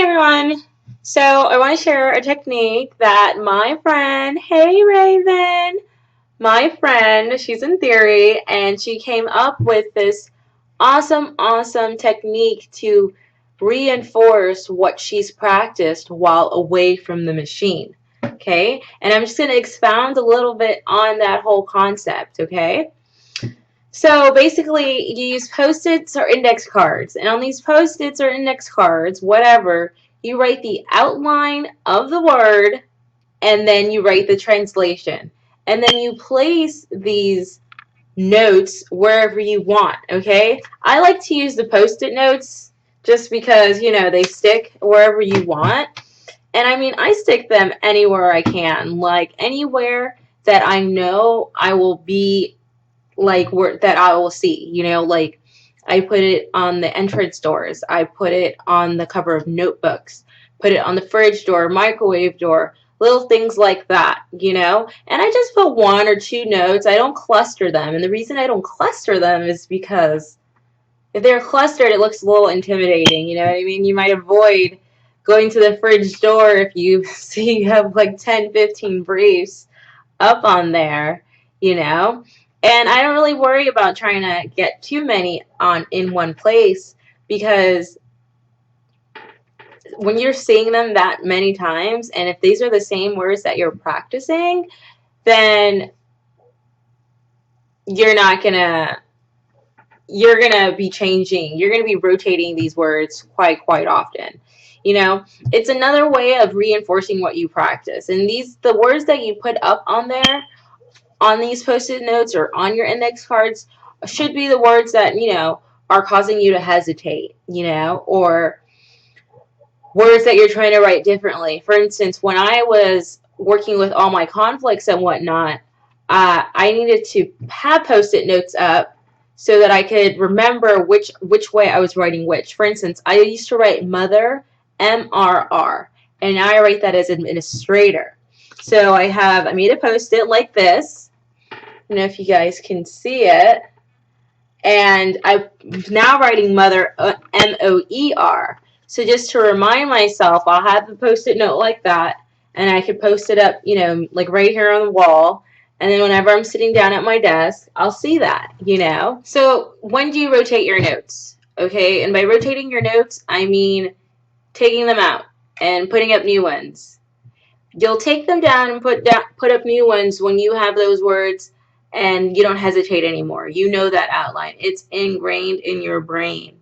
everyone. So I want to share a technique that my friend, hey Raven, my friend, she's in theory, and she came up with this awesome technique to reinforce what she's practiced while away from the machine. Okay, and I'm just going to expound a little bit on that whole concept. Okay. So basically, you use post-its or index cards, and on these post-its or index cards, whatever, you write the outline of the word, and then you write the translation. And then you place these notes wherever you want, okay? I like to use the post-it notes just because, they stick wherever you want. And I mean, I stick them anywhere I can, like anywhere that I know I will be that I will see, like I put it on the entrance doors, I put it on the cover of notebooks, put it on the fridge door, microwave door, little things like that, and I just put one or two notes. I don't cluster them, and the reason I don't cluster them is because if they're clustered, it looks a little intimidating, you know what I mean? You might avoid going to the fridge door if you see you have like 10-15 briefs up on there, you know? And I don't really worry about trying to get too many on in one place, because when you're seeing them that many times, and if these are the same words that you're practicing, then you're not gonna you're gonna be changing, you're gonna be rotating these words quite often. It's another way of reinforcing what you practice. And the words that you put up on there on these post-it notes or on your index cards should be the words that, are causing you to hesitate, or words that you're trying to write differently. For instance, when I was working with all my conflicts and whatnot, I needed to have post-it notes up so that I could remember which way I was writing which. For instance, I used to write mother, MRR, and now I write that as administrator. So I made a post-it like this. I don't know if you guys can see it. And I'm now writing mother, MOER. So just to remind myself, I'll have the post-it note like that, and I could post it up, like right here on the wall. And then whenever I'm sitting down at my desk, I'll see that, So when do you rotate your notes? Okay, and by rotating your notes, I mean taking them out and putting up new ones. You'll take them down and put up new ones when you have those words and you don't hesitate anymore. You know that outline. It's ingrained in your brain.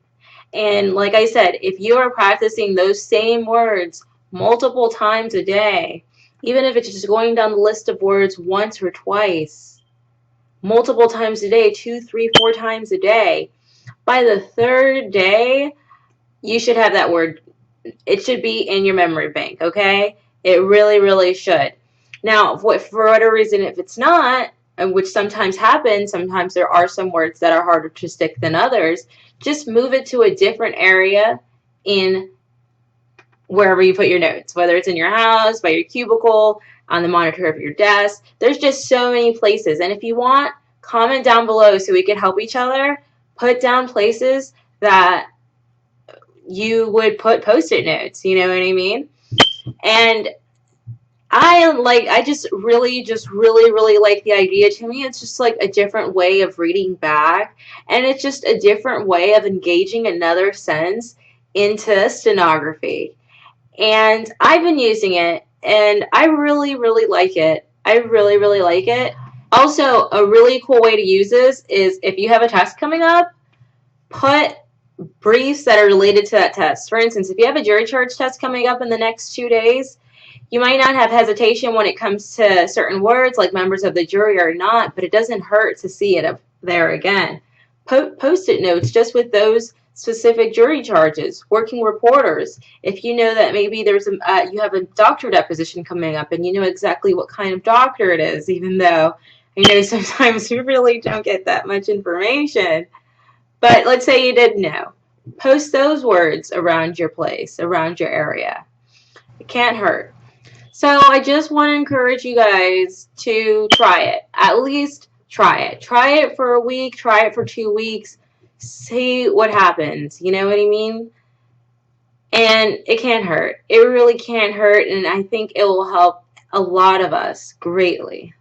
And like I said, if you are practicing those same words multiple times a day, even if it's just going down the list of words once or twice, multiple times a day, 2, 3, 4 times a day, by the third day, you should have that word. It should be in your memory bank, okay? It really should. Now, for whatever reason, if it's not, which sometimes happens, sometimes there are some words that are harder to stick than others, just move it to a different area in wherever you put your notes, whether it's in your house, by your cubicle, on the monitor of your desk. There's just so many places. And if you want, comment down below so we can help each other. Put down places that you would put post-it notes, you know what I mean? And I just really like the idea. To me, it's just like a different way of reading back, and it's just a different way of engaging another sense into stenography. And I've been using it, and I really like it. I really like it. Also, a really cool way to use this is if you have a test coming up, put briefs that are related to that test. For instance, if you have a jury charge test coming up in the next 2 days, you might not have hesitation when it comes to certain words like members of the jury or not, but it doesn't hurt to see it up there again. Post-it notes just with those specific jury charges, working reporters. If you know that maybe you have a doctor deposition coming up and you know exactly what kind of doctor it is, even though I know sometimes you really don't get that much information. But let's say you did know. Post those words around your place, around your area. It can't hurt. So I just want to encourage you guys to try it. At least try it. Try it for a week. Try it for 2 weeks. See what happens. You know what I mean? And it can't hurt. It really can't hurt, and I think it will help a lot of us greatly.